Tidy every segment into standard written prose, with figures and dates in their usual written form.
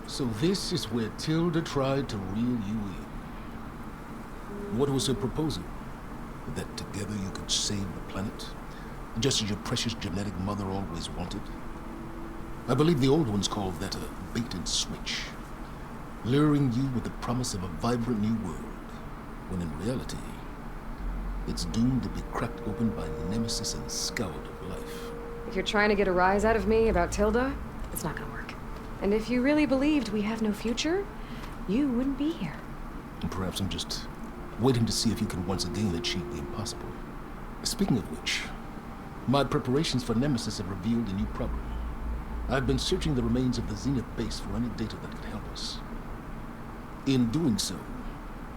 So this is where Tilda tried to reel you in. What was her proposal? That together you could save the planet? Just as your precious genetic mother always wanted? I believe the old ones called that a bait and switch. Luring you with the promise of a vibrant new world, when in reality, it's doomed to be cracked open by nemesis and scoured of life. If you're trying to get a rise out of me about Tilda, it's not gonna work. And if you really believed we have no future, you wouldn't be here. And perhaps I'm just waiting to see if you can once again achieve the impossible. Speaking of which, my preparations for Nemesis have revealed a new problem. I've been searching the remains of the Zenith base for any data that could help us. In doing so,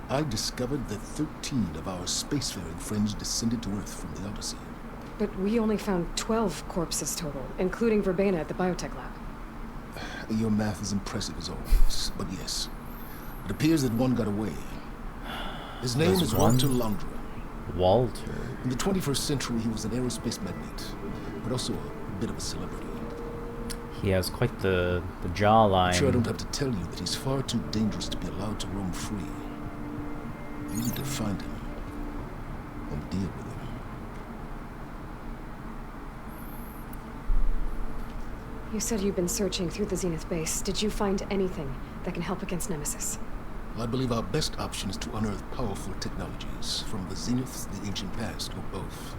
I discovered that 13 of our spacefaring friends descended to Earth from the Odyssey. But we only found 12 corpses total, including Verbena at the biotech lab. Your math is impressive as always, but yes. It appears that one got away. His name is Walter Londra. Walter? In the 21st century, he was an aerospace magnate, but also a bit of a celebrity. He has quite the jawline. I'm sure I don't have to tell you that he's far too dangerous to be allowed to roam free. You need to find him and deal with him. You said you've been searching through the Zenith base. Did you find anything that can help against Nemesis? I believe our best option is to unearth powerful technologies from the Zeniths, the ancient past, or both.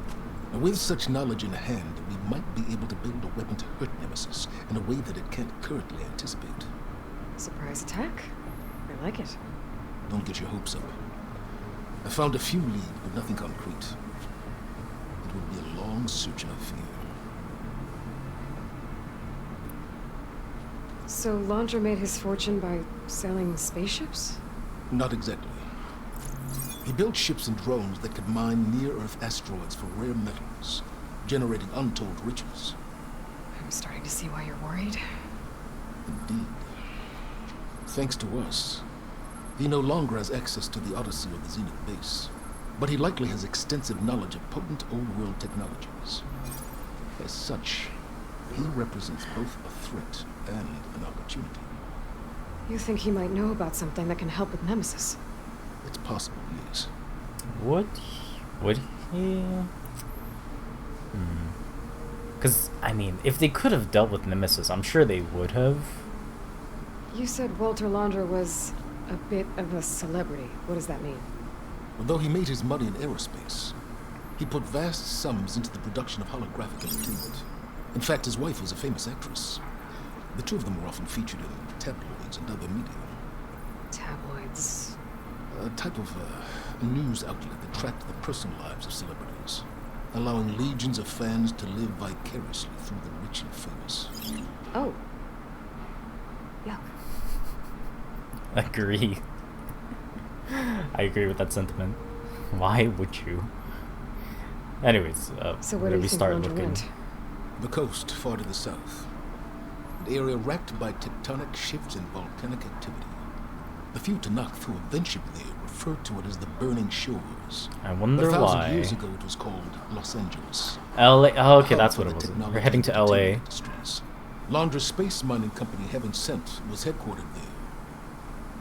Now, with such knowledge in hand, we might be able to build a weapon to hurt Nemesis in a way that it can't currently anticipate. Surprise attack? I like it. Don't get your hopes up. I found a few leads, but nothing concrete. It would be a long search, I fear. So Laundra made his fortune by selling spaceships? Not exactly. He built ships and drones that could mine near-Earth asteroids for rare metals, generating untold riches. I'm starting to see why you're worried. Indeed. Thanks to us, he no longer has access to the Odyssey or the Zenith base, but he likely has extensive knowledge of potent old-world technologies. As such, he represents both a threat and an opportunity. You think he might know about something that can help with Nemesis? It's possible, yes. Would he? Because, I mean, if they could have dealt with Nemesis, I'm sure they would have. You said Walter Laundra was a bit of a celebrity. What does that mean? Although he made his money in aerospace, he put vast sums into the production of holographic entertainment. In fact, his wife was a famous actress. The two of them were often featured in tabloids and other media. Tabloids? A type of news outlet that tracked the personal lives of celebrities, allowing legions of fans to live vicariously through the rich and famous. Oh. Yuck. Agree. I agree with that sentiment. Why would you? Anyways, so where do you think Laundra went? The coast, far to the south. An area racked by tectonic shifts and volcanic activity. The few Tanakh who have ventured there refer to it as the Burning Shores. I wonder why. 1,000 years ago, it was called Los Angeles. LA. Oh, okay, that's what it was. We're heading to LA. Laundra's space mining company, Heaven Sent, was headquartered there.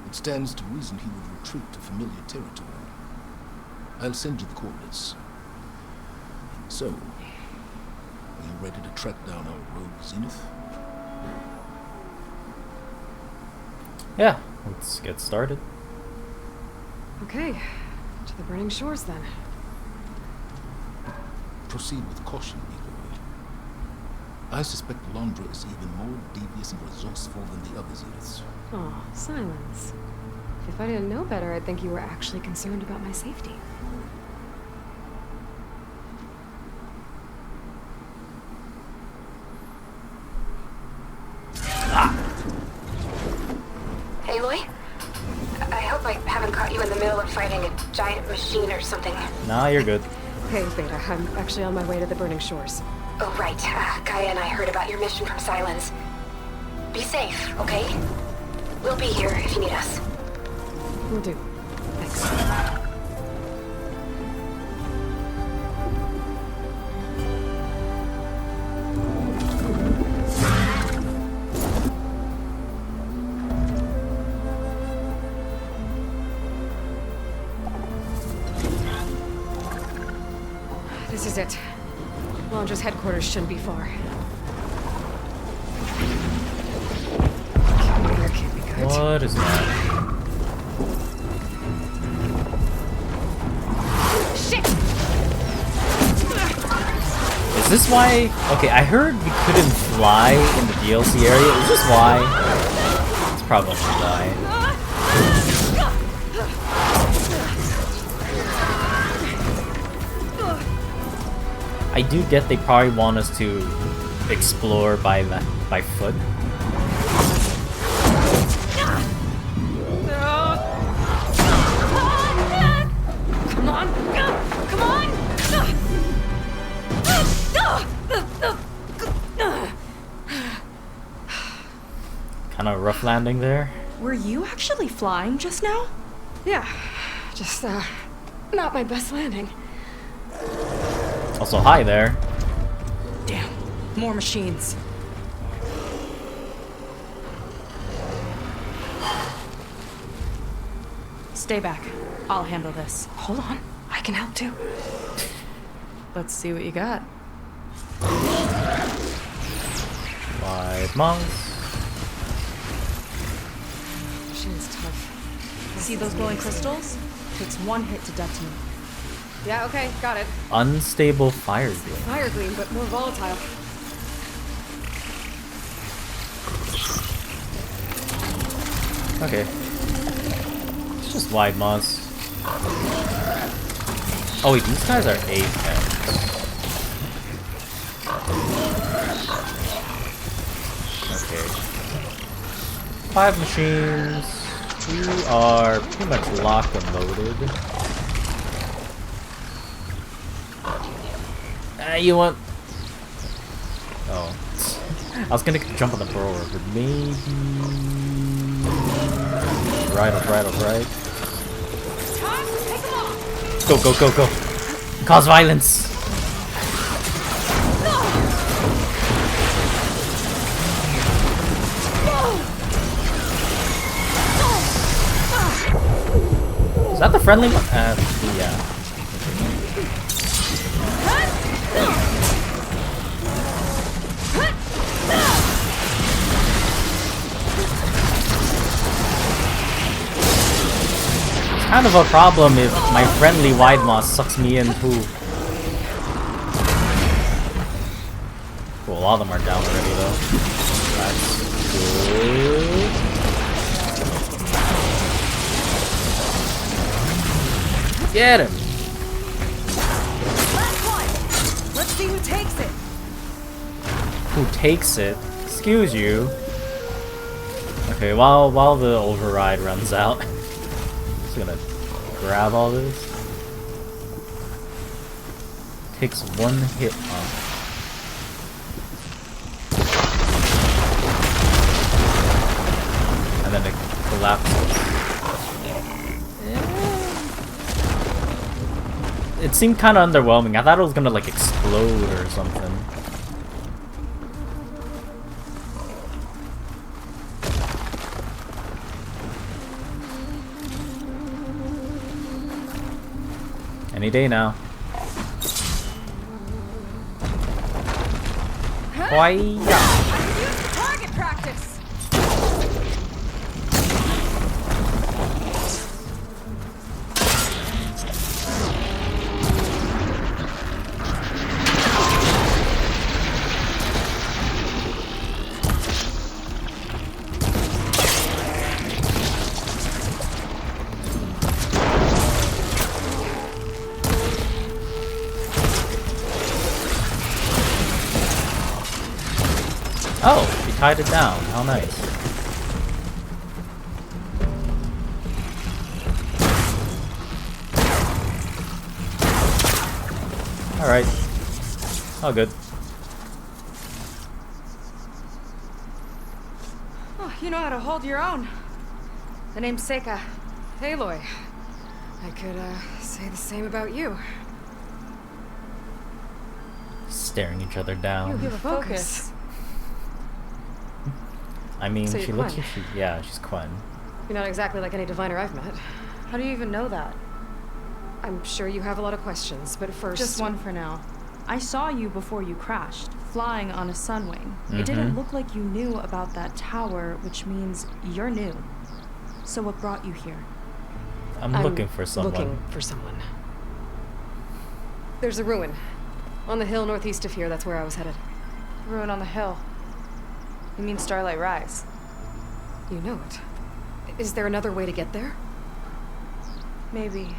It stands to reason he would retreat to familiar territory. I'll send you the coordinates. So, are you ready to track down our rogue Zenith? Yeah, let's get started. Okay, to the Burning Shores then. Proceed with caution, Eloy. I suspect Laundra is even more devious and resourceful than the other Zeniths. Aw, silence. If I didn't know better, I'd think you were actually concerned about my safety. Aloy? I hope I haven't caught you in the middle of fighting a giant machine or something. Nah, you're good. Hey, Beta, I'm actually on my way to the Burning Shores. Oh, right. Gaia and I heard about your mission from Silence. Be safe, okay? We'll be here if you need us. Will do. Thanks. is it? Launcher's headquarters shouldn't be far. That can't be good. What is that? Shit! Is this why? Okay, I heard we couldn't fly in the DLC area. Is this why? It's probably why. I do get they probably want us to explore by foot. Come on! Come on! Kind of rough landing there. Were you actually flying just now? Yeah, just, not my best landing. Also, hi there. Damn, more machines. Stay back. I'll handle this. Hold on, I can help too. Let's see what you got. Wide mouse. Machine's tough. See those glowing crystals? Takes one hit to detonate. Yeah, okay, got it. Unstable fire gleam. Fire gleam, but more volatile. Okay. It's just wide moss. Oh wait, these guys are Apex. Okay. 5 machines. We are pretty much locked and loaded. You want... Oh. I was gonna jump on the burrower, but maybe... Right. Go. Cause violence! Is that the friendly one? Yeah. Kind of a problem if my friendly wide moss sucks me in too. Cool, a lot of them are down already though. That's good. Get him! Last one! Let's see who takes it. Who takes it? Excuse you. Okay, while the override runs out. Gonna grab all this. Takes one hit on. And then it collapses. It seemed kind of underwhelming. I thought it was gonna like explode or something. Any day now. Why? Target practice! Oh, he tied it down. How nice. Alright. All good. Oh, you know how to hold your own. The name's Seika. Aloy. I could, say the same about you. Staring each other down. You have a focus. I mean, So she you're looks Quinn. like yeah, she's Quinn. You're not exactly like any diviner I've met. How do you even know that? I'm sure you have a lot of questions, but first... Just one for now. I saw you before you crashed, flying on a sunwing. It didn't look like you knew about that tower, which means you're new. So what brought you here? I'm looking for someone. Looking for someone. There's a ruin. On the hill northeast of here, that's where I was headed. Ruin on the hill. You mean Starlight Rise? You know it. Is there another way to get there? Maybe.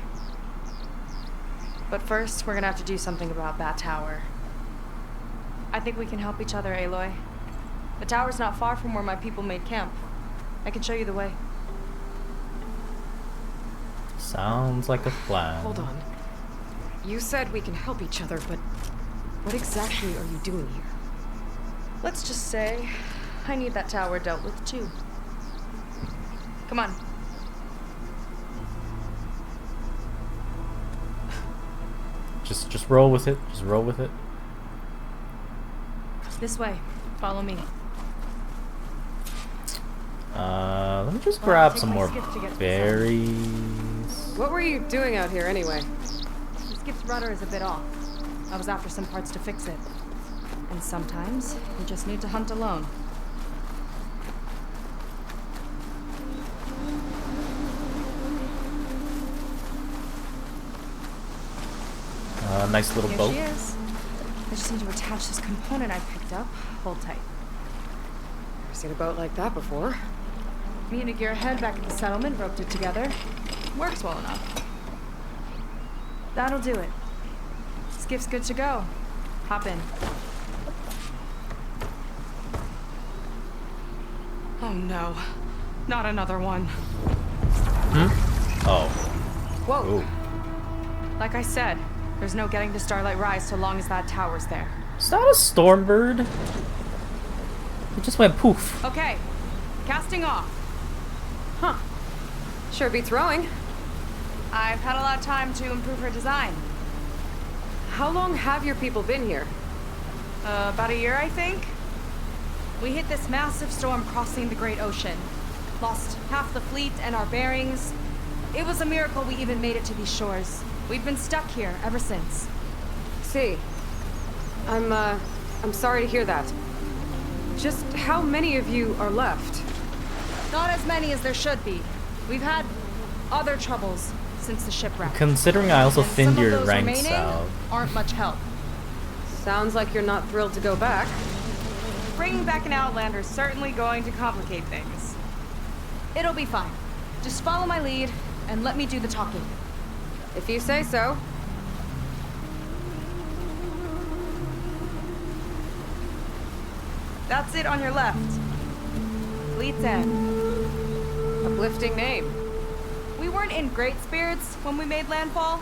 But first, we're gonna have to do something about that tower. I think we can help each other, Aloy. The tower's not far from where my people made camp. I can show you the way. Sounds like a plan. Hold on. You said we can help each other, but what exactly are you doing here? Let's just say I need that tower dealt with too. Come on. Just roll with it. Just roll with it. This way. Follow me. Let me just grab some more berries. What were you doing out here anyway? The skip's rudder is a bit off. I was after some parts to fix it. And sometimes you just need to hunt alone. Nice little boat. Here she is. I just need to attach this component I picked up. Hold tight. Never seen a boat like that before. Me and a gearhead back at the settlement roped it together. Works well enough. That'll do it. Skiff's good to go. Hop in. Oh no. Not another one. Oh. Whoa. Ooh. Like I said, there's no getting to Starlight Rise so long as that tower's there. Is that a storm bird? It just went poof. Okay. Casting off. Huh. Sure beats rowing. I've had a lot of time to improve her design. How long have your people been here? About a year, I think. We hit this massive storm crossing the Great Ocean. Lost half the fleet and our bearings. It was a miracle we even made it to these shores. We've been stuck here ever since. See. I'm sorry to hear that. Just how many of you are left? Not as many as there should be. We've had other troubles since the shipwreck. Considering I also And thinned some of your those ranks remaining out. aren't much help. Sounds like you're not thrilled to go back. Bringing back an Outlander is certainly going to complicate things. It'll be fine. Just follow my lead and let me do the talking. If you say so. That's it on your left. Fleet's End. Uplifting name. We weren't in great spirits when we made landfall.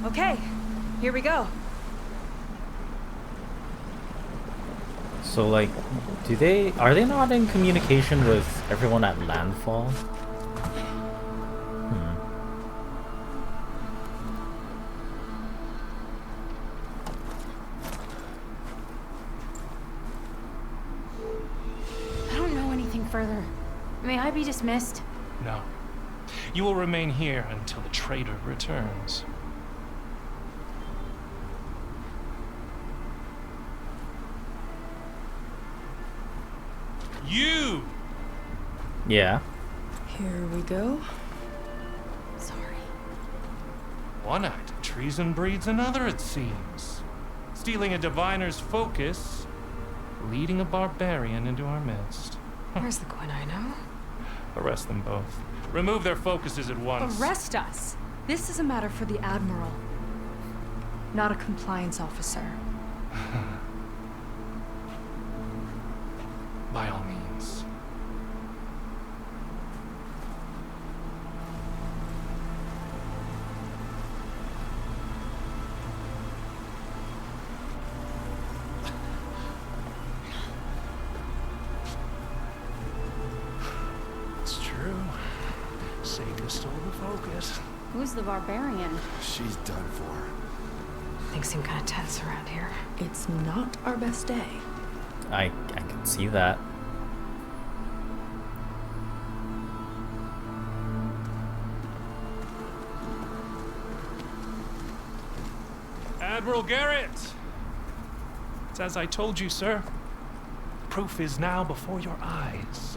Okay, here we go. So like, are they not in communication with everyone at landfall? I don't know anything further. May I be dismissed? No. You will remain here until the trader returns. You! Yeah. Here we go. Sorry. One act of treason breeds another, it seems. Stealing a diviner's focus, leading a barbarian into our midst. Where's the Gwen I know? Arrest them both. Remove their focuses at once. Arrest us. This is a matter for the Admiral, not a compliance officer. By all means. It's true. Seika stole the focus. Who's the barbarian? She's done for. Things seem kind of tense around here. It's not our best day. I can see that. Admiral Garrett! It's as I told you, sir. Proof is now before your eyes.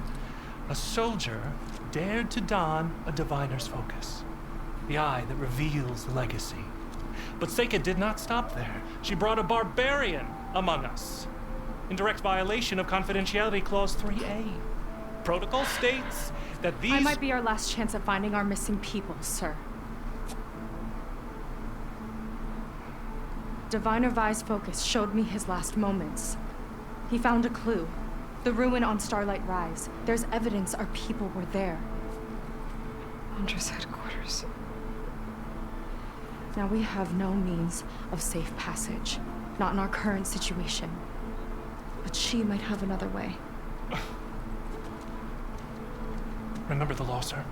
A soldier dared to don a diviner's focus. The eye that reveals legacy. But Seika did not stop there. She brought a barbarian among us. In direct violation of Confidentiality Clause 3A. Protocol states that these... I might be our last chance at finding our missing people, sir. Diviner Vi's focus showed me his last moments. He found a clue. The ruin on Starlight Rise. There's evidence our people were there. Hunter's headquarters. Now we have no means of safe passage. Not in our current situation. But she might have another way. Remember the law, sir.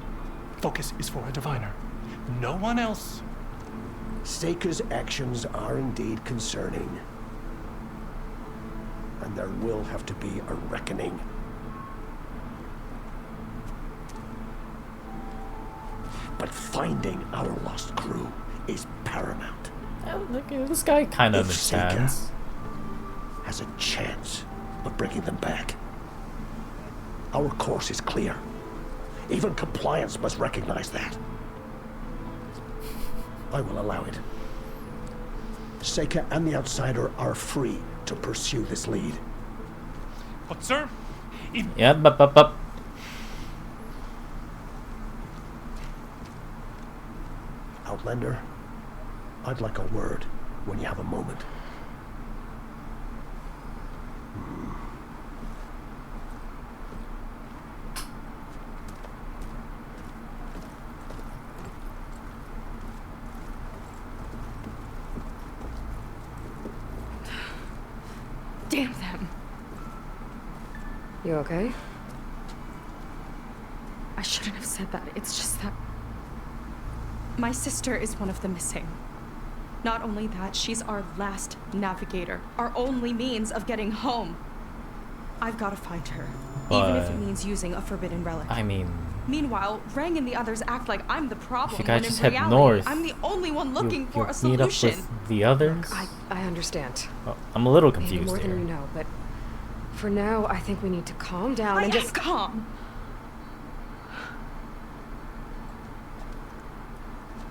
Focus is for a diviner. No one else. Seika's actions are indeed concerning. And there will have to be a reckoning. But finding our lost crew is paramount. This guy kind of If understands. Seika has a chance of bringing them back, our course is clear. Even compliance must recognize that. I will allow it. Seika and the Outsider are free to pursue this lead. But, sir, Yeah, but. Outlander, I'd like a word when you have a moment. Damn them. You okay? I shouldn't have said that. It's just that... my sister is one of the missing. Not only that, she's our last navigator. Our only means of getting home. I've got to find her. Even if it means using a forbidden relic. I mean... Meanwhile, Rang and the others act like I'm the problem. If you guys when just in head reality, north, I'm the only one looking for a meet up solution. with the others? I understand. Well, I'm a little Maybe confused more here. than you know, but for now, I think we need to calm down I and am just... calm.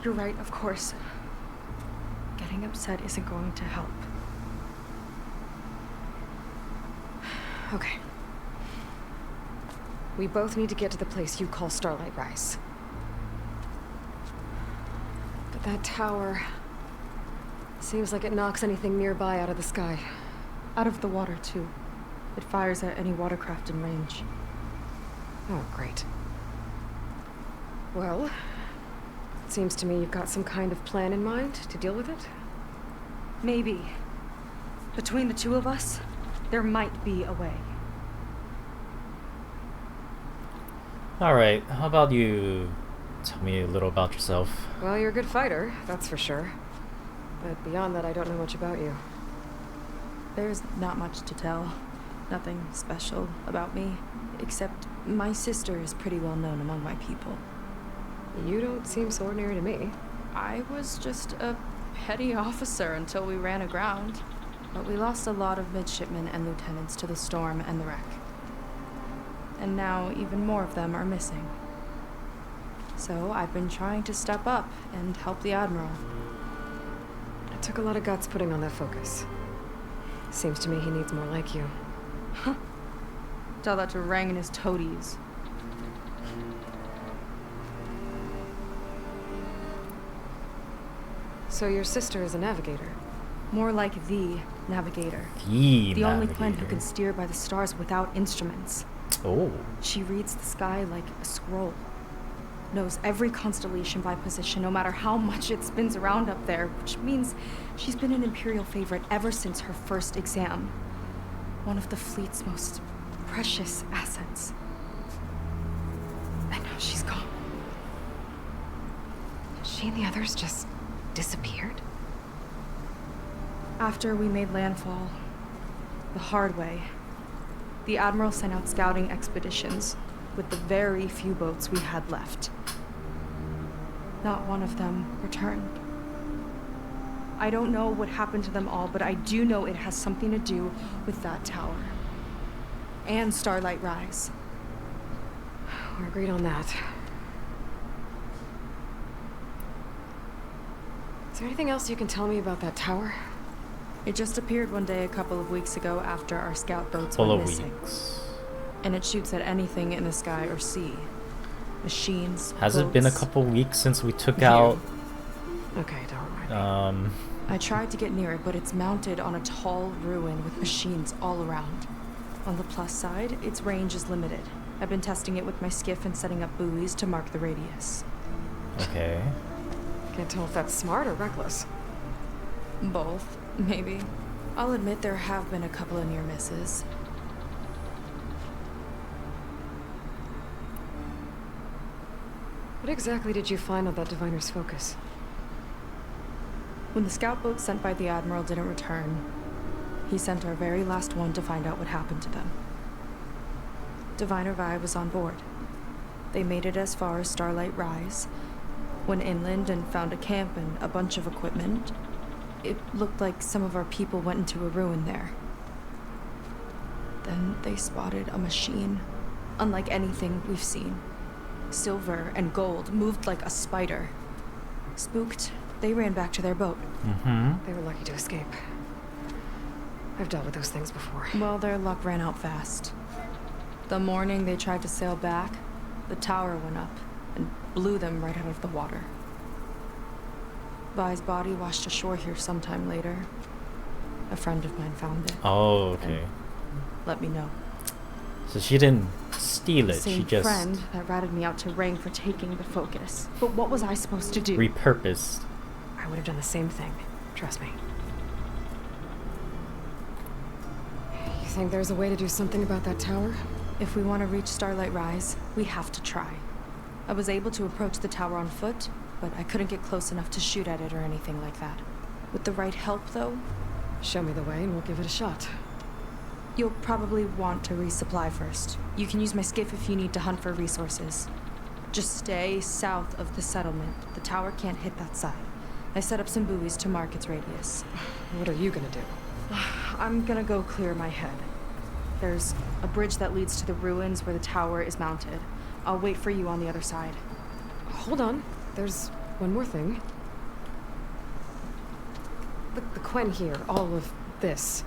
You're right, of course. Getting upset isn't going to help. Okay. We both need to get to the place you call Starlight Rise. But that tower... seems like it knocks anything nearby out of the sky. Out of the water, too. It fires at any watercraft in range. Oh, great. Well, it seems to me you've got some kind of plan in mind to deal with it. Maybe. Between the two of us, there might be a way. Alright, how about you tell me a little about yourself? Well, you're a good fighter, that's for sure. But beyond that, I don't know much about you. There's not much to tell. Nothing special about me. Except my sister is pretty well known among my people. You don't seem so ordinary to me. I was just a petty officer until we ran aground. But we lost a lot of midshipmen and lieutenants to the storm and the wreck. And now even more of them are missing. So I've been trying to step up and help the Admiral. It took a lot of guts putting on that focus. Seems to me he needs more like you. Tell that to Rang and his toadies. So your sister is a navigator? More like the navigator. The only plant who navigator. can steer by the stars without instruments. Oh. She reads the sky like a scroll. Knows every constellation by position, no matter how much it spins around up there, which means she's been an Imperial favorite ever since her first exam. One of the fleet's most precious assets. And now she's gone. She and the others just disappeared? After we made landfall, the hard way, the Admiral sent out scouting expeditions with the very few boats we had left. Not one of them returned. I don't know what happened to them all, but I do know it has something to do with that tower. And Starlight Rise. We're agreed on that. Is there anything else you can tell me about that tower? It just appeared one day a couple of weeks ago after our scout boats Couple went of missing. weeks. And it shoots at anything in the sky or sea. Machines, Has it been a boats. couple weeks since we took out? Okay, don't remind me. I tried to get near it, but it's mounted on a tall ruin with machines all around. On the plus side, its range is limited. I've been testing it with my skiff and setting up buoys to mark the radius. Okay. Can't tell if that's smart or reckless. Both, maybe. I'll admit there have been a couple of near misses. What exactly did you find on that diviner's focus? When the scout boat sent by the Admiral didn't return, he sent our very last one to find out what happened to them. Diviner Vi was on board. They made it as far as Starlight Rise. Went inland and found a camp and a bunch of equipment. It looked like some of our people went into a ruin there. Then they spotted a machine, unlike anything we've seen. Silver and gold, moved like a spider. Spooked, they ran back to their boat. They were lucky to escape. I've dealt with those things before. Well, their luck ran out fast. The morning they tried to sail back, the tower went up and blew them right out of the water. Vi's body washed ashore here sometime later. A friend of mine found it. Oh, okay. Let me know. So she didn't steal it. Same She just friend that ratted me out to Rang for taking the focus. But what was I supposed to do? repurposed. I would have done the same thing. Trust me. You think there's a way to do something about that tower? If we want to reach Starlight Rise, we have to try. I was able to approach the tower on foot, but I couldn't get close enough to shoot at it or anything like that. With the right help, though, Show me the way and we'll give it a shot. you'll probably want to resupply first. You can use my skiff if you need to hunt for resources. Just stay south of the settlement. The tower can't hit that side. I set up some buoys to mark its radius. What are you gonna do? I'm gonna go clear my head. There's a bridge that leads to the ruins where the tower is mounted. I'll wait for you on the other side. Hold on. There's one more thing. The Quen here, all of this.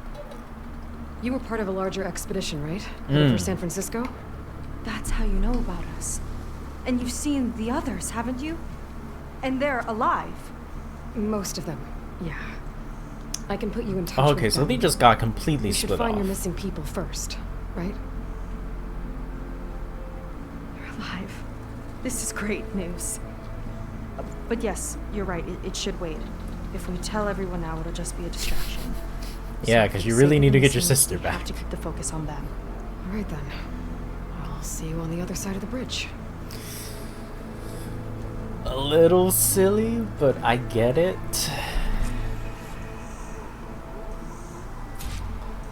You were part of a larger expedition, right? Headed for San Francisco? That's how you know about us. And you've seen the others, haven't you? And they're alive. Most of them, yeah. I can put you in touch Oh, with okay, so them. they just got completely You should split find off. your missing people first, right? They're alive. This is great news. But yes, you're right. It should wait. If we tell everyone now, it'll just be a distraction. Yeah, So, because for you the really sake need of to the get your listeners, sister we have back. to keep the focus on them. All right then. I'll see you on the other side of the bridge. A little silly, but I get it.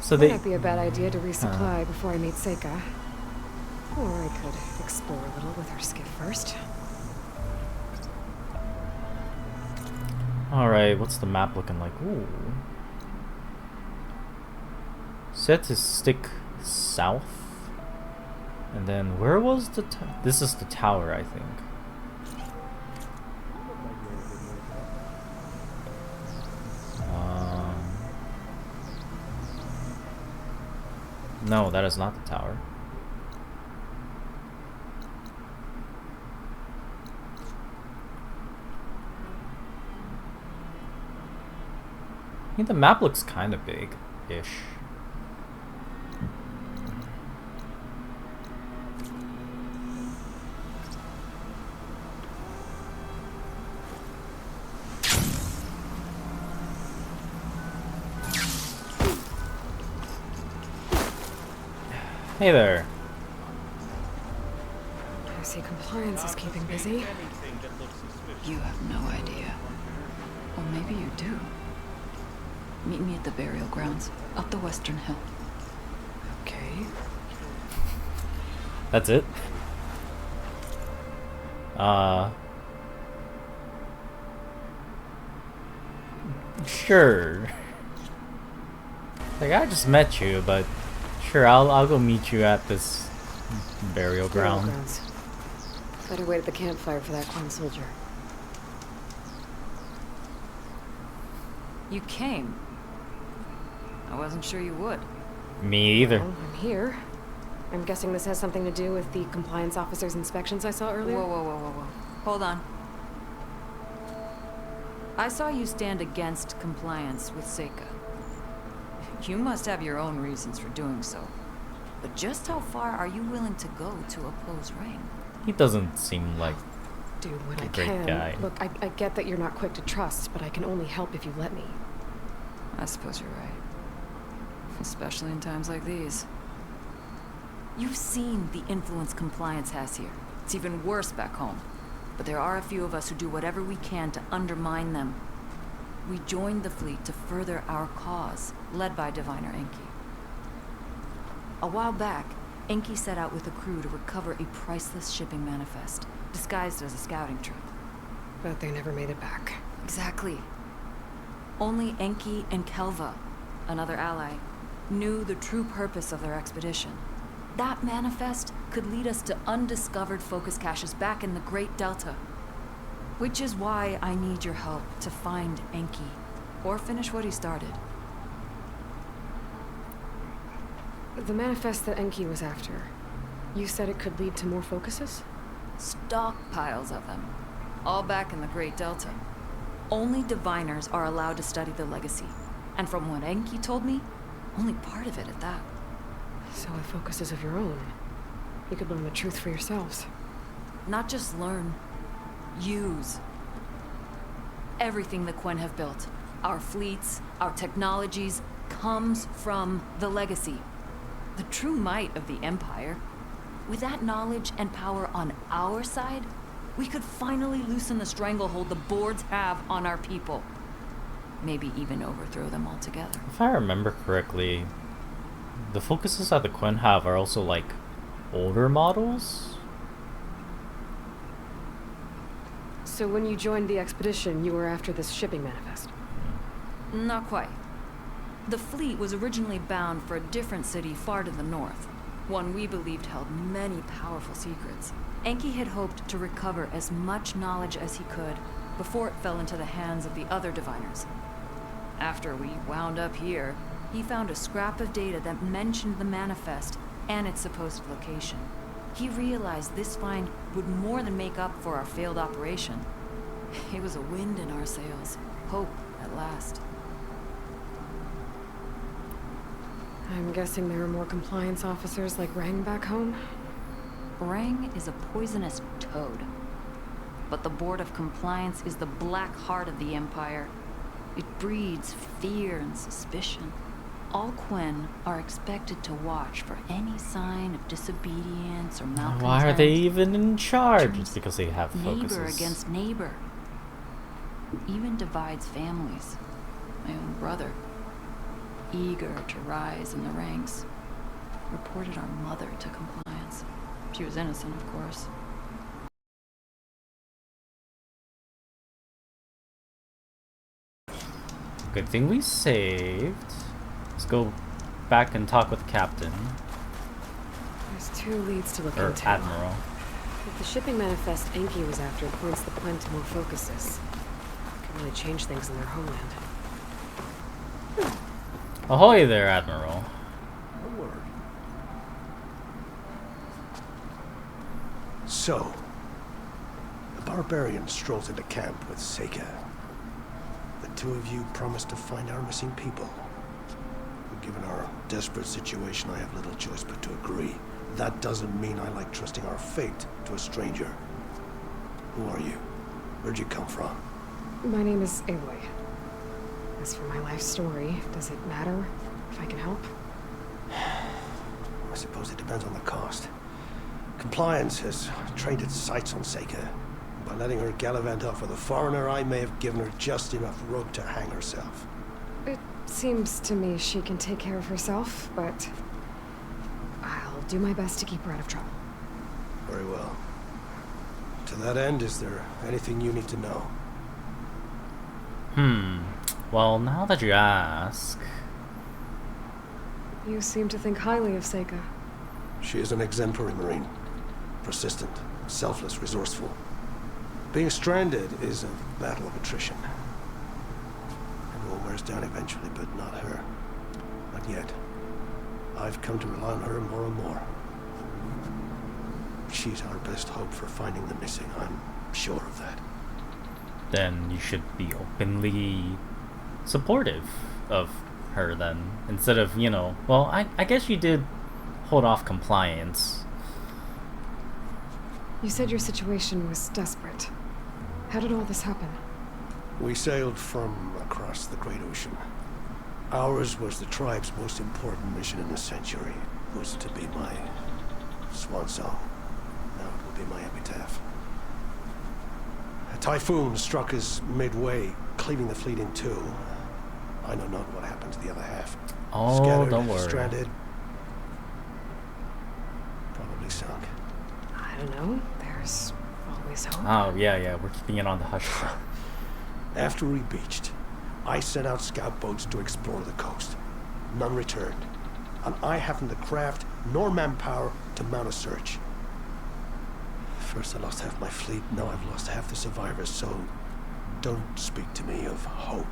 So Might they not be a bad idea to resupply before I meet Seika. Or I could explore a little with her skiff first. Alright, what's the map looking like? Ooh. Set to stick south. And then where was the this is the tower, I think. No, that is not the tower. I think the map looks kind of big-ish. Hey there. I see compliance is keeping busy. You have no idea. Or maybe you do. Meet me at the burial grounds, up the western hill. Okay. That's it? Sure. Like, I just met you, but sure, I'll go meet you at this burial ground. Better wait at the campfire for that Quen soldier. You came. I wasn't sure you would. Me either. Well, I'm here. I'm guessing this has something to do with the compliance officer's inspections I saw earlier? Whoa. Hold on. I saw you stand against compliance with Seika. You must have your own reasons for doing so. But just how far are you willing to go to oppose Rang? He doesn't seem like Do what I great can. guy. Look, I get that you're not quick to trust, but I can only help if you let me. I suppose you're right. Especially in times like these. You've seen the influence compliance has here. It's even worse back home. But there are a few of us who do whatever we can to undermine them. We joined the fleet to further our cause, led by Diviner Enki. A while back, Enki set out with a crew to recover a priceless shipping manifest, disguised as a scouting trip. But they never made it back. Exactly. Only Enki and Kelva, another ally, knew the true purpose of their expedition. That manifest could lead us to undiscovered focus caches back in the Great Delta. Which is why I need your help to find Enki, or finish what he started. The manifest that Enki was after, you said it could lead to more focuses? Stockpiles of them, all back in the Great Delta. Only diviners are allowed to study the legacy, and from what Enki told me, only part of it at that. So with focuses of your own, you could learn the truth for yourselves. Not just learn, use. Everything the Quen have built, our fleets, our technologies, comes from the legacy. The true might of the Empire. With that knowledge and power on our side, we could finally loosen the stranglehold the boards have on our people. Maybe even overthrow them altogether. If I remember correctly, the focuses that the Quen have are also like older models? So when you joined the expedition, you were after this shipping manifest? Not quite. The fleet was originally bound for a different city far to the north, one we believed held many powerful secrets. Enki had hoped to recover as much knowledge as he could before it fell into the hands of the other diviners. After we wound up here, he found a scrap of data that mentioned the manifest and its supposed location. He realized this find would more than make up for our failed operation. It was a wind in our sails. Hope at last. I'm guessing there are more compliance officers like Rang back home? Rang is a poisonous toad. But the Board of Compliance is the black heart of the Empire. It breeds fear and suspicion. All Quen are expected to watch for any sign of disobedience or malcontent. Why are they even in charge? It's because they have focuses. Neighbor against neighbor. Even divides families. My own brother, eager to rise in the ranks, reported our mother to compliance. She was innocent, of course. Good thing we saved. Let's go back and talk with Captain. There's two leads to look Or into. Admiral. If the shipping manifest Enki was after points the Quen to more focuses, it could really change things in their homeland. Ahoy there, Admiral. A word. So, the barbarian strolls into camp with Seika. The two of you promised to find our missing people. Given our desperate situation, I have little choice but to agree. That doesn't mean I like trusting our fate to a stranger. Who are you? Where'd you come from? My name is Aloy. As for my life story, does it matter if I can help? I suppose it depends on the cost. Compliance has trained its sights on Seika. By letting her gallivant off with a foreigner, I may have given her just enough rope to hang herself. It seems to me she can take care of herself, but I'll do my best to keep her out of trouble. Very well. To that end, is there anything you need to know? Well, now that you ask... You seem to think highly of Seika. She is an exemplary Marine. Persistent, selfless, resourceful. Being stranded is a battle of attrition. Everyone wears down eventually, but not her. Not yet. I've come to rely on her more and more. She's our best hope for finding the missing. I'm sure of that. Then you should be openly supportive of her then. Instead of, you know... Well, I guess you did hold off compliance. You said your situation was desperate. How did all this happen? We sailed from across the Great Ocean. Ours was the tribe's most important mission in the century. It was to be my swan song. Now it will be my epitaph. A typhoon struck us midway, cleaving the fleet in two. I know not what happened to the other half. Oh, Scattered, don't worry. stranded, probably sunk. I don't know. There's always hope. Oh, yeah, we're keeping it on the hush. After we beached, I sent out scout boats to explore the coast. None returned, and I haven't the craft nor manpower to mount a search. First I lost half my fleet, now I've lost half the survivors, so don't speak to me of hope.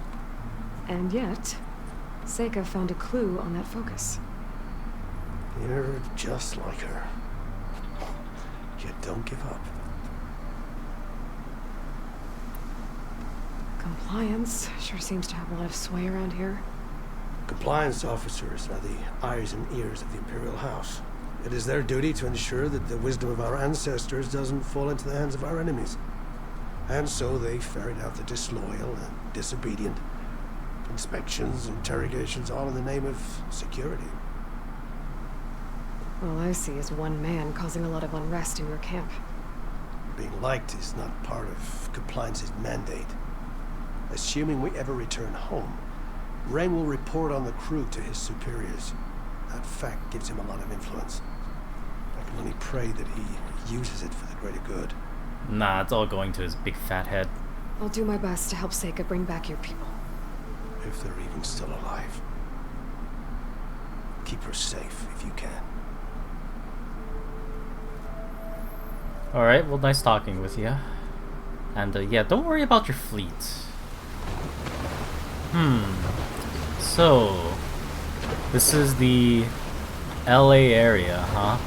And yet, Seika found a clue on that focus. You're just like her. You don't give up. Compliance sure seems to have a lot of sway around here. Compliance officers are the eyes and ears of the Imperial House. It is their duty to ensure that the wisdom of our ancestors doesn't fall into the hands of our enemies. And so they ferret out the disloyal and disobedient. Inspections, interrogations, all in the name of security. All I see is one man causing a lot of unrest in your camp. Being liked is not part of compliance's mandate. Assuming we ever return home, Rain will report on the crew to his superiors. That fact gives him a lot of influence. I can only pray that he uses it for the greater good. Nah, it's all going to his big fat head. I'll do my best to help Seika bring back your people. If they're even still alive. Keep her safe if you can. Alright, well, nice talking with you. And yeah, don't worry about your fleet. So, this is the LA area, huh?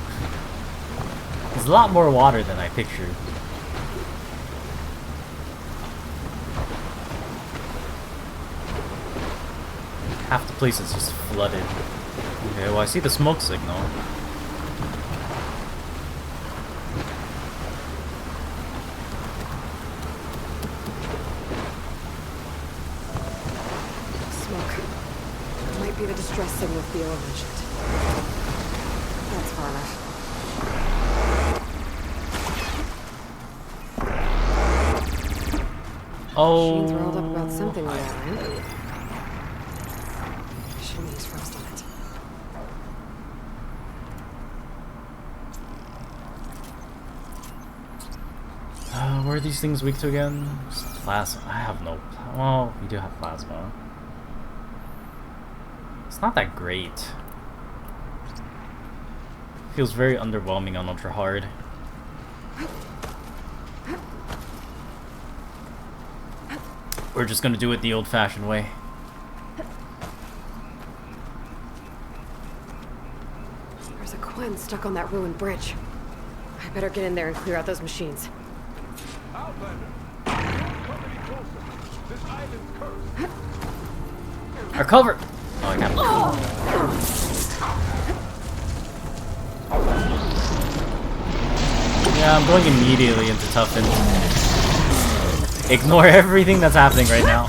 There's a lot more water than I pictured. Half the place is just flooded. Okay, well, I see the smoke signal. Smoke. Might be the distress signal Theo mentioned. That's far enough. Machines rolled up about something on that, right? Shouldn't use frost on it. Where are these things weak to again? Plasma. I have no... Well, we do have plasma. It's not that great. Feels very underwhelming on ultra hard. We're just gonna do it the old-fashioned way. There's a Quen stuck on that ruined bridge. I better get in there and clear out those machines. Our cover! Oh, I got Yeah, I'm going immediately into toughen. Ignore everything that's happening right now.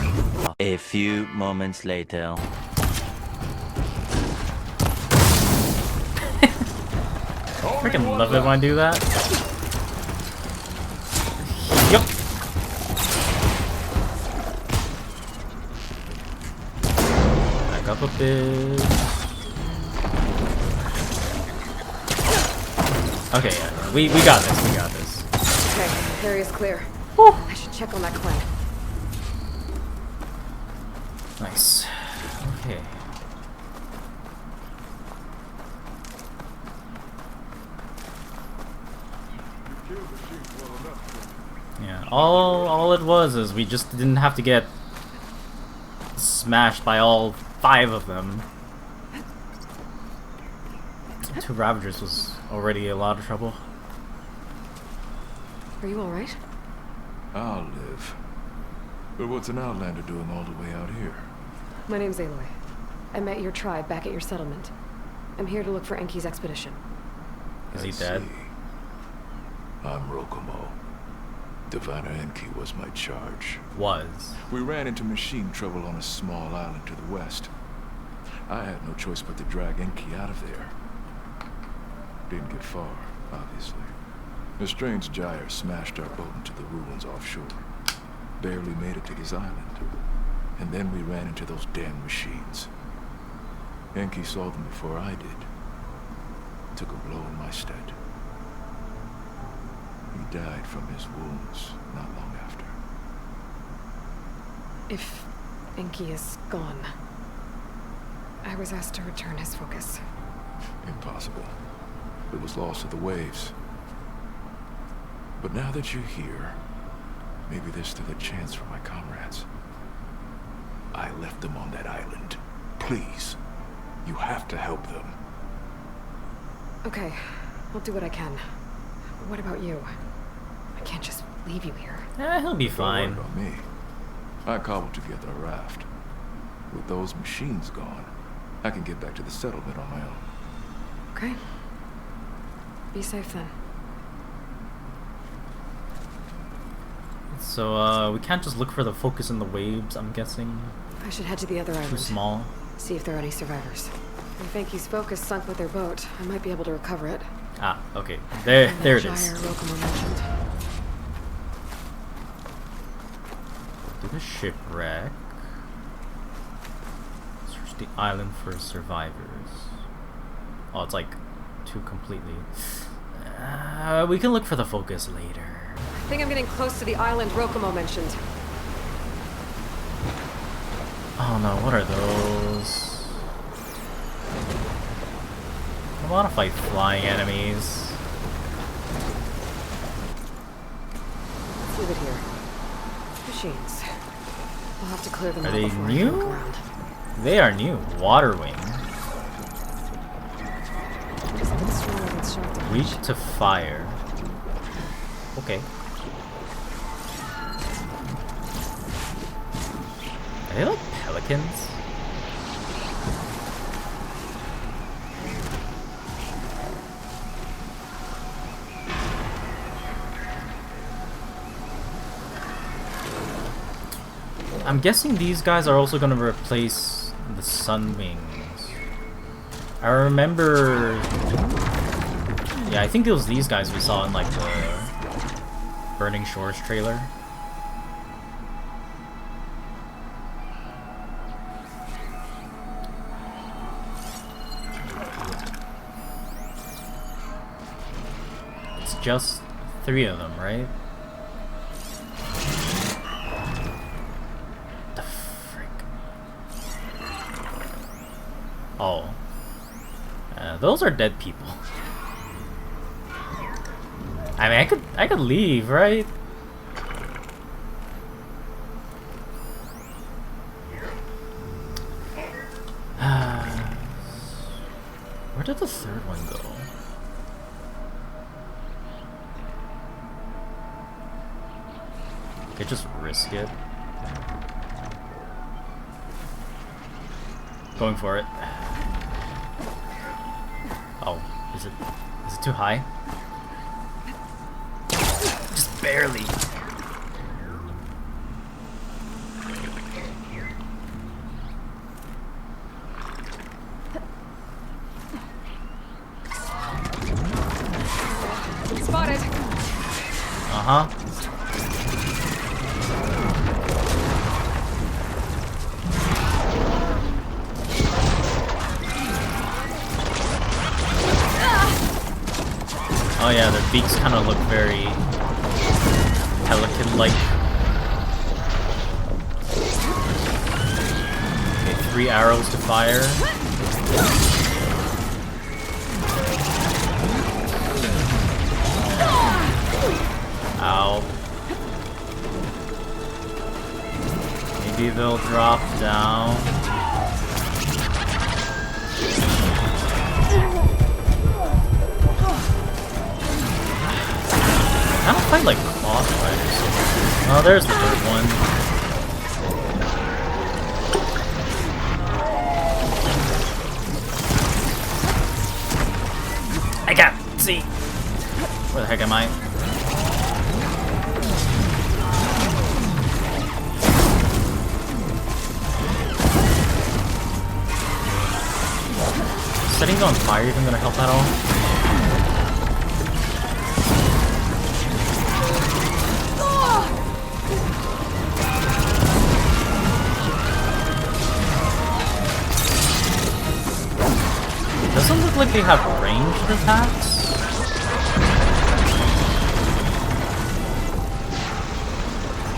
A few moments later. Freaking love it when I do that. Yup. Back up a bit. Okay, yeah, we got this, we got this. Okay, area's clear. I should check on that Quen. Nice. Okay. Yeah, all it was is we just didn't have to get smashed by all 5 of them. 2 Ravagers was already a lot of trouble. Are you alright? I'll live. But what's an Outlander doing all the way out here? My name's Aloy. I met your tribe back at your settlement. I'm here to look for Enki's expedition. Is he I dead? see. I'm Rokomo. Diviner Enki was my charge. Was. We ran into machine trouble on a small island to the west. I had no choice but to drag Enki out of there. Didn't get far, obviously. A strange gyre smashed our boat into the ruins offshore. Barely made it to this island. And then we ran into those damn machines. Enki saw them before I did. Took a blow in my stead. He died from his wounds not long after. If Enki is gone, I was asked to return his focus. Impossible. It was lost to the waves. But now that you're here, maybe there's still a chance for my comrades. I left them on that island. Please, you have to help them. Okay, I'll do what I can. What about you? I can't just leave you here. He'll be fine. Don't worry about me. I cobbled together a raft. With those machines gone, I can get back to the settlement on my own. Okay. Be safe then. So, we can't just look for the focus in the waves, I'm guessing. I should head to the other island. Too small. See if there are any survivors. If Enki's focus sunk with their boat, I might be able to recover it. Ah, okay. There it is. Rokomo mentioned. Do the shipwreck. Search the island for survivors. Oh, it's like 2 completely. We can look for the focus later. I think I'm getting close to the island Rokomo mentioned. Oh no, what are those? I want to fight flying enemies. Let's leave it here. Machines. We'll have to clear them Are out they before I can look new? around. They are new. Water wing. Just a bit stronger than shock damage. Weak to fire. Okay. Are they like pelicans? I'm guessing these guys are also gonna replace the sun wings. I remember... Yeah, I think it was these guys we saw in like the Burning Shores trailer. It's just 3 of them, right? The frick? Oh. Those are dead people. I mean, I could leave, right? Where did the 3rd one go? I could just risk it. Going for it. Oh, is it too high? Just barely. Spotted. Uh-huh. Oh yeah, their beaks kind of look very pelican-like. 3 arrows to fire. Ow. Maybe they'll drop down. I don't fight like boss fighters. Oh, there's the third one. I can't see. Where the heck am I? Setting it on fire even gonna help at all? Doesn't look like they have ranged attacks.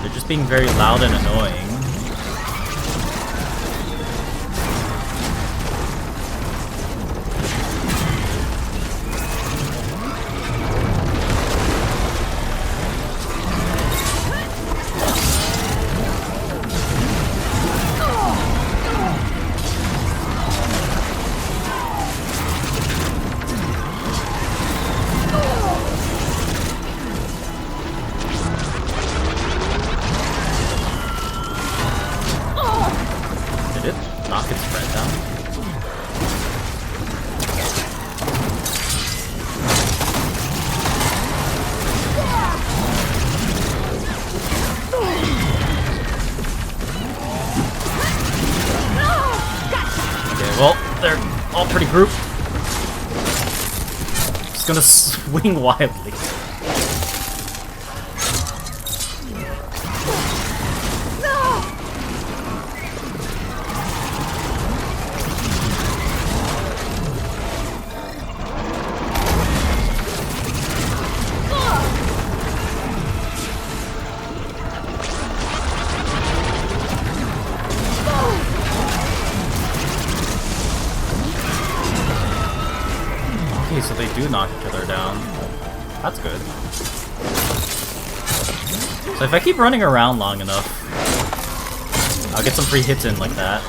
They're just being very loud and annoying. Pretty group. Just gonna swing wildly. So they do knock each other down. That's good. So if I keep running around long enough, I'll get some free hits in like that.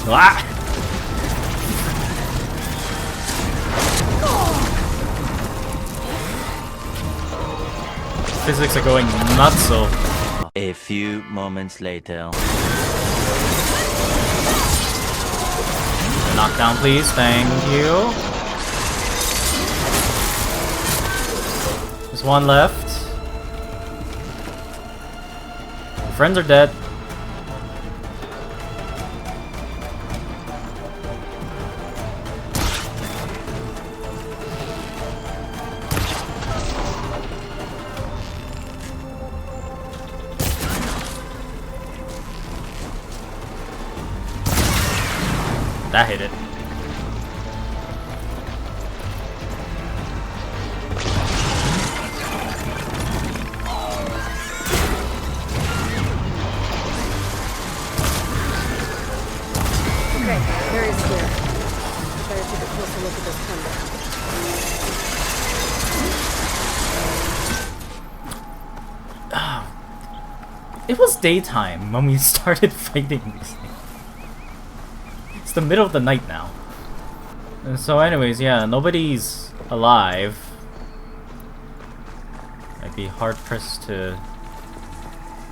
Ah! Physics are going nuts, so. A few moments later. Knockdown, please. Thank you. There's one left. Friends are dead. That hit it. Okay, area's clear. Better take a closer look at this thunder. It was daytime when we started fighting this thing. It's the middle of the night now. And so anyways, yeah, nobody's alive. I'd be hard-pressed to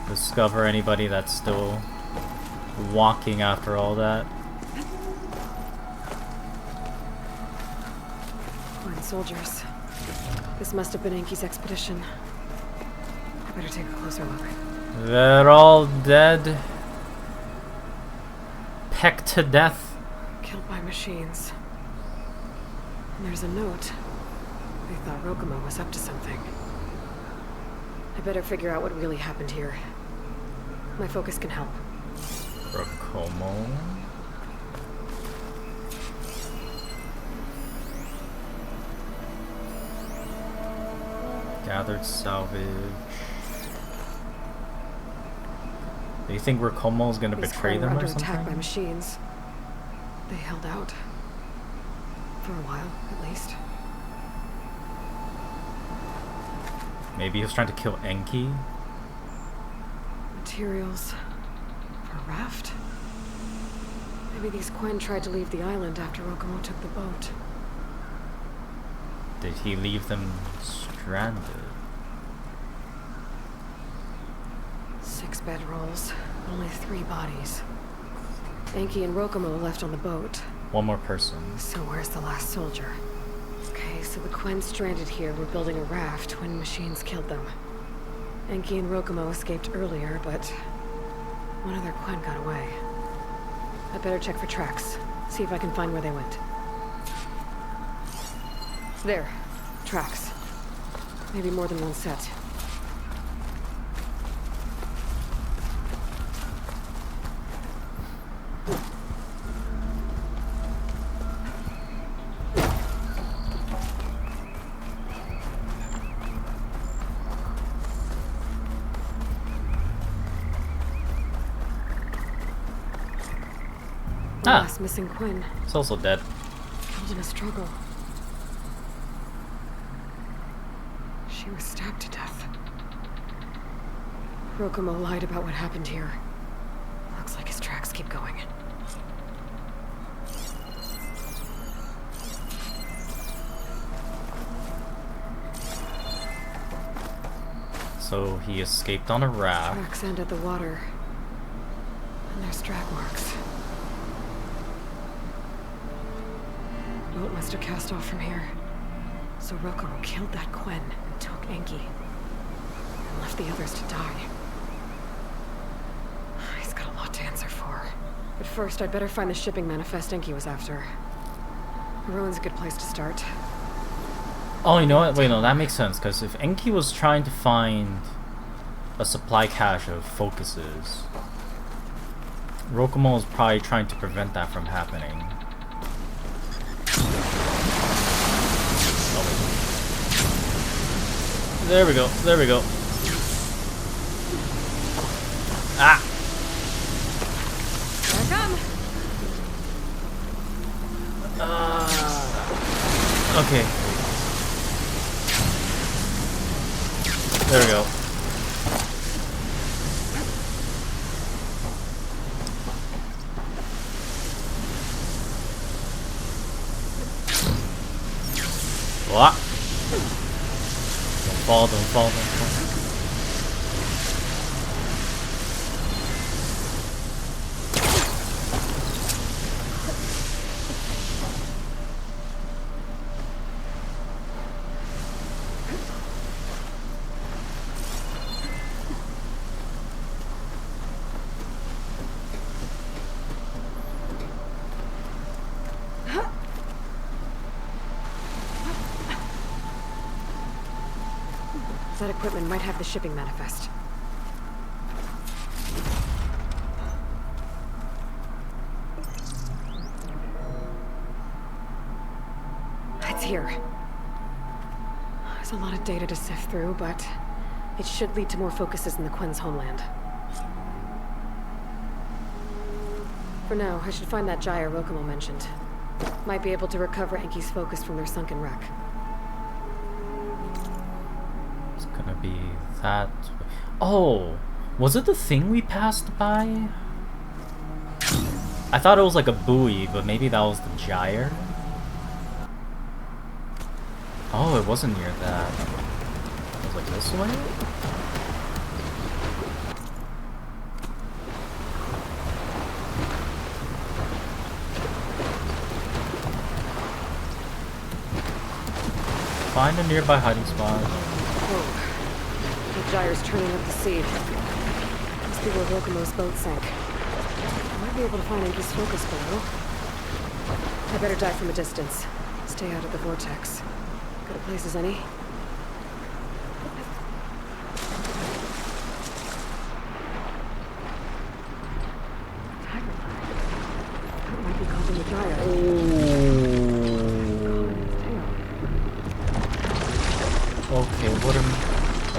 discover anybody that's still walking after all that. Fine soldiers. This must have been Enki's expedition. I better take a closer look. They're all dead. Pecked to death. Killed by machines. And there's a note. They thought Rokuma was up to something. I better figure out what really happened here. My focus can help. Rokomo. Gathered salvage. Do you think Rokomo is gonna betray them or something? Attacked by machines. They held out. For a while, at least. Maybe he was trying to kill Enki? Materials for a raft? Maybe these Quen tried to leave the island after Rokomo took the boat. Did he leave them stranded? 6 bedrolls, only 3 bodies. Enki and Rokomo left on the boat. One more person. So where's the last soldier? Okay, so the Quen stranded here were building a raft when machines killed them. Enki and Rokomo escaped earlier, but one other Quen got away. I'd better check for tracks, see if I can find where they went. There. Tracks. Maybe more than one set. Last missing Quen. It's also dead. Killed in a struggle. She was stabbed to death. Rokomo lied about what happened here. Looks like his tracks keep going. So he escaped on a raft. Tracks end at the water. And there's drag marks. Boat must have cast off from here. So Rokomo killed that Quen and took Enki. And left the others to die. He's got a lot to answer for. But first, I'd better find the shipping manifest Enki was after. The ruin's a good place to start. Oh, you know what? Wait, no, that makes sense. Because if Enki was trying to find a supply cache of focuses, Rokomo was probably trying to prevent that from happening. There we go. There we go. Ah! Here I come. Okay. There we go. What? Don't fall, don't fall. That equipment might have the shipping manifest. It's here. There's a lot of data to sift through, but it should lead to more focuses in the Quen's homeland. For now, I should find that gyre Rokomo mentioned. Might be able to recover Enki's focus from their sunken wreck. It's gonna be that... Oh! Was it the thing we passed by? I thought it was like a buoy, but maybe that was the gyre? Oh, it wasn't near that. It was like this way? Find a nearby hiding spot. Whoa. The gyre's turning up the sea. Must be where Rokomo's boat sank. I might be able to find Enki's focus below. I better dive from a distance. Stay out of the vortex. Good a place as any. could be causing the gyre. Okay, what am...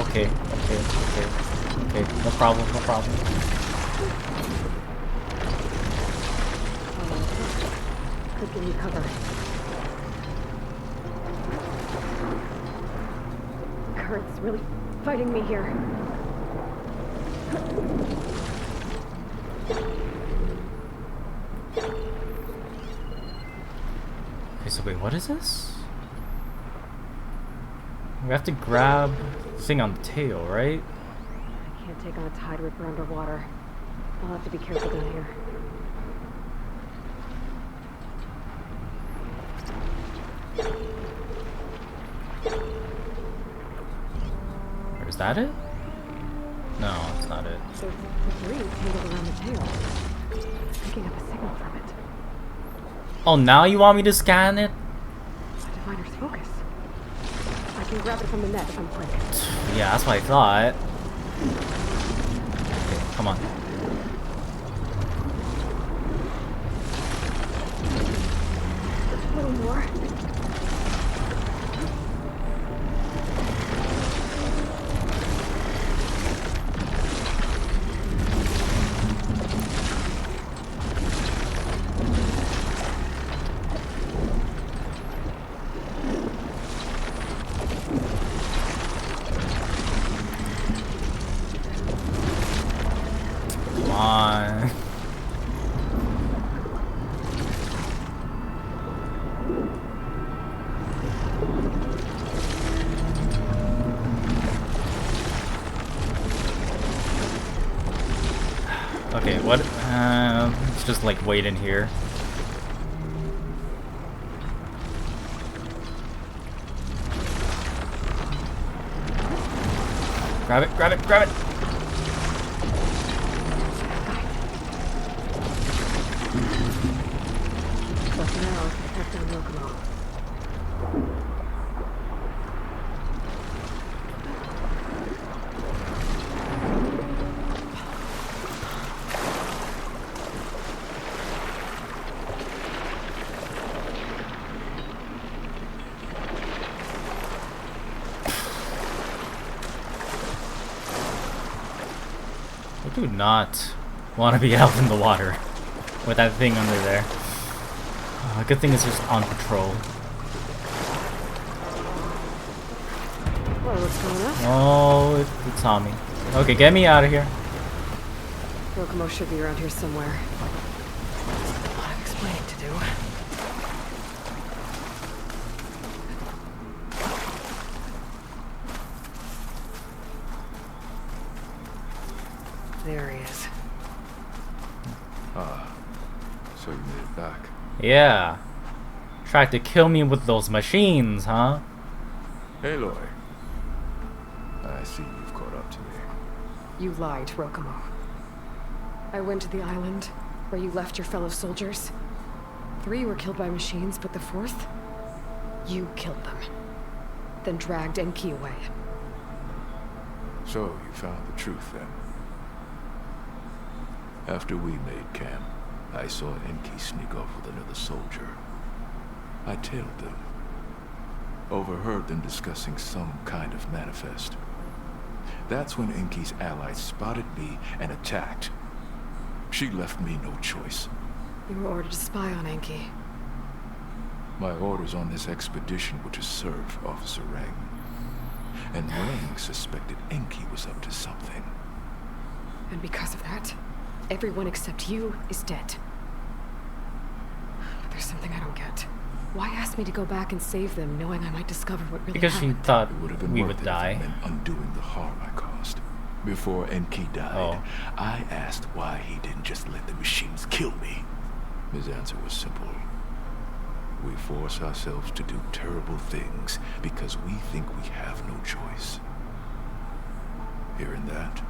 Okay, no problem, no problem. Could give me cover. Current's really fighting me here. Okay, so wait, what is this? We have to grab the thing on the tail, right? I can't take on a tide ripper underwater. I'll have to be careful down here. Or is that it? No, it's not it. There's debris tangled around the tail. Picking up a signal from it. Oh, now you want me to scan it? A diviner's focus. I can grab it from the net if I'm quick. Yeah, that's what I thought. Okay, come on. A little more. Come on. Okay, what? Let's just like wait in here. Grab it, grab it, grab it! But now, track down Locomo. I do not want to be out in the water with that thing under there. Good thing it's just on patrol. Whoa, what's going on? Oh, it's Tommy. Okay, get me out of here. Locomo should be around here somewhere. A lot of explaining to do. There he is. So you made it back. Yeah. Tried to kill me with those machines, huh? Aloy. I see you've caught up to me. You lied, Rokumo. I went to the island where you left your fellow soldiers. 3 were killed by machines, but the 4th, you killed them. Then dragged Enki away. So you found the truth then. After we made camp, I saw Enki sneak off with another soldier. I tailed them. Overheard them discussing some kind of manifest. That's when Enki's allies spotted me and attacked. She left me no choice. You were ordered to spy on Enki. My orders on this expedition were to serve Officer Rang. And Rang suspected Enki was up to something. And because of that, everyone except you is dead. But there's something I don't get. Why ask me to go back and save them, knowing I might discover what really Because she happened? thought It would have been we worth would it die. if it meant undoing the harm I caused. Before Enki died, I asked why he didn't just let the machines kill me. His answer was simple. We force ourselves to do terrible things because we think we have no choice. Hearing that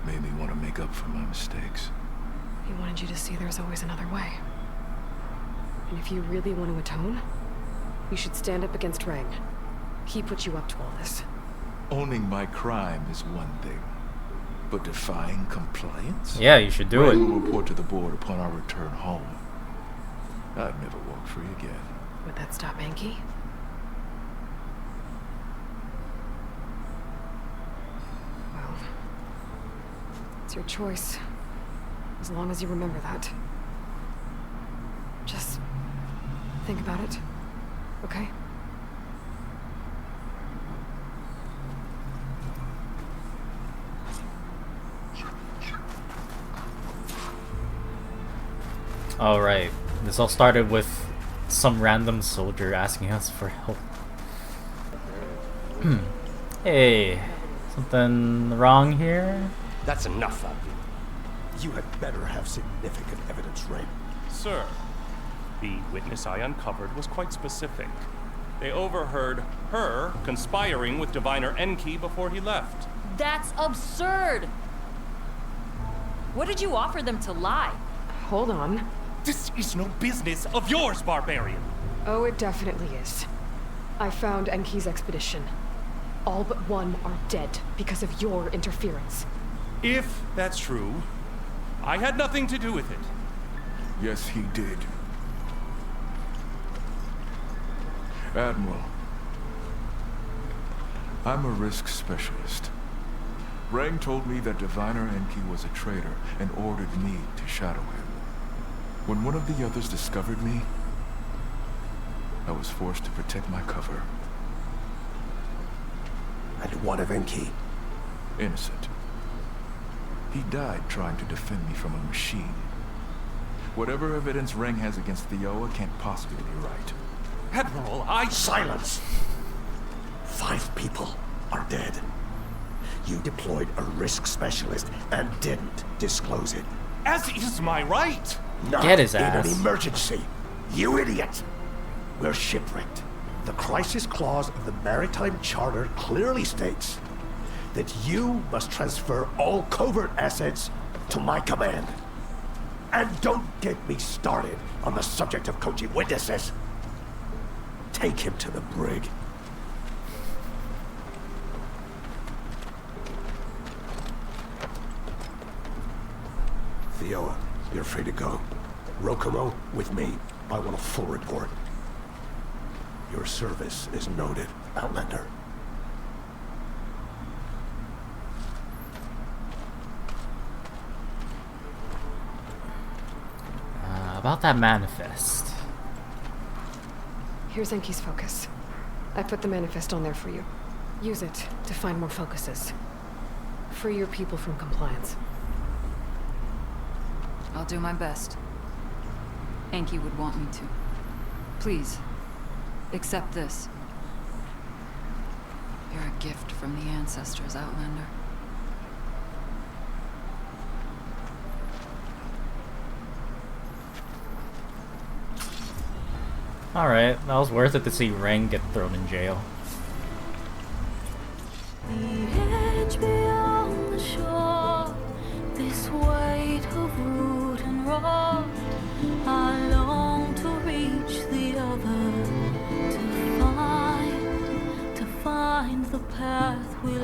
made me want to make up for my mistakes. He wanted you to see there's always another way. And if you really want to atone, you should stand up against Rang. He put you up to all this. Owning my crime is one thing, but defying compliance? Yeah, you should do Ray it. will report to the board upon our return home. I'd never walk free again. Would that stop Enki? Well, it's your choice. As long as you remember that. Just think about it, okay? Alright, this all started with some random soldier asking us for help. Hey, something wrong here? That's enough of you. You had better have significant evidence, Ray. Sir, the witness I uncovered was quite specific. They overheard her conspiring with Diviner Enki before he left. That's absurd! What did you offer them to lie? Hold on. This is no business of yours, barbarian! Oh, it definitely is. I found Enki's expedition. All but one are dead because of your interference. If that's true, I had nothing to do with it. Yes, he did. Admiral, I'm a risk specialist. Rang told me that Diviner Enki was a traitor and ordered me to shadow him. When one of the others discovered me, I was forced to protect my cover. And what of Enki? Innocent. He died trying to defend me from a machine. Whatever evidence Rang has against Theoa can't possibly be right. Admiral, Silence! 5 people are dead. You deployed a risk specialist and didn't disclose it. As is my right! Not Get his in ass. an emergency. You idiot! We're shipwrecked. The crisis clause of the Maritime Charter clearly states that you must transfer all covert assets to my command. And don't get me started on the subject of Koji witnesses. Take him to the brig. Theoa, you're free to go. Rokumo, with me. I want a full report. Your service is noted, Outlander. About that manifest. Here's Enki's focus. I put the manifest on there for you. Use it to find more focuses. Free your people from compliance. I'll do my best. Enki would want me to. Please, accept this. You're a gift from the ancestors, Outlander. Alright, that was worth it to see Rang get thrown in jail. The edge beyond the shore, this weight of root and rot, I long to reach the other, to find the path we